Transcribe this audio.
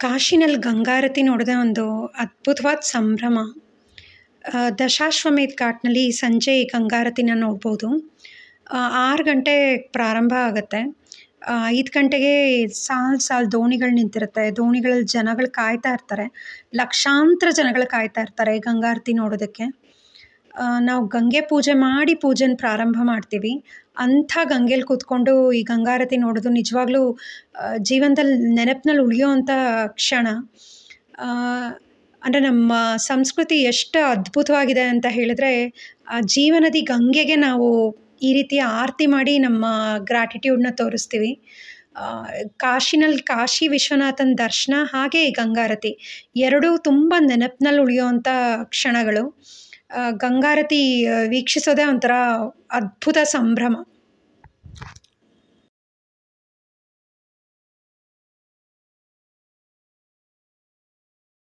ಕಾಶಿನಲ್ಲಿ ಗಂಗಾರತಿ ನೋಡಿದೆ ಒಂದು ಅದ್ಭುತವಾದ ಸಂಭ್ರಮ. ದಶಾಶ್ವಮೇಧ ಘಾಟ್ನಲ್ಲಿ ಸಂಜೆ ಗಂಗಾರತಿನ ನೋಡ್ಬೋದು. 6 ಗಂಟೆಗೆ ಪ್ರಾರಂಭ ಆಗುತ್ತೆ. 5 ಗಂಟೆಗೆ ಸಾಲು ದೋಣಿಗಳು ನಿಂತಿರುತ್ತೆ. ದೋಣಿಗಳಲ್ಲಿ ಜನಗಳು ಕಾಯ್ತಾ ಇರ್ತಾರೆ. ಲಕ್ಷಾಂತರ ಜನಗಳು ಕಾಯ್ತಾ ಇರ್ತಾರೆ ಗಂಗಾರತಿ ನೋಡೋದಕ್ಕೆ. ನಾವು ಗಂಗೆ ಪೂಜೆ ಮಾಡಿ ಪೂಜೆನ ಪ್ರಾರಂಭ ಮಾಡ್ತೀವಿ. ಅಂಥ ಗಂಗೆಲಿ ಕೂತ್ಕೊಂಡು ಈ ಗಂಗಾರತಿ ನೋಡೋದು ನಿಜವಾಗ್ಲೂ ಜೀವನದಲ್ಲಿ ನೆನಪಿನಲ್ಲಿ ಉಳಿಯೋವಂಥ ಕ್ಷಣ. ಅಂದರೆ ನಮ್ಮ ಸಂಸ್ಕೃತಿ ಎಷ್ಟು ಅದ್ಭುತವಾಗಿದೆ ಅಂತ ಹೇಳಿದ್ರೆ, ಜೀವನದಿ ಗಂಗೆಗೆ ನಾವು ಈ ರೀತಿ ಆರತಿ ಮಾಡಿ ನಮ್ಮ ಗ್ರ್ಯಾಟಿಟ್ಯೂಡನ್ನ ತೋರಿಸ್ತೀವಿ. ಕಾಶಿನಲ್ಲಿ ಕಾಶಿ ವಿಶ್ವನಾಥನ ದರ್ಶನ ಹಾಗೆ ಈ ಗಂಗಾರತಿ ಎರಡೂ ತುಂಬ ನೆನಪಿನಲ್ಲಿ ಉಳಿಯೋವಂಥ ಕ್ಷಣಗಳು. ಗಂಗಾರತಿ ವೀಕ್ಷಿಸೋದೇ ಒಂಥರ ಅದ್ಭುತ ಸಂಭ್ರಮ.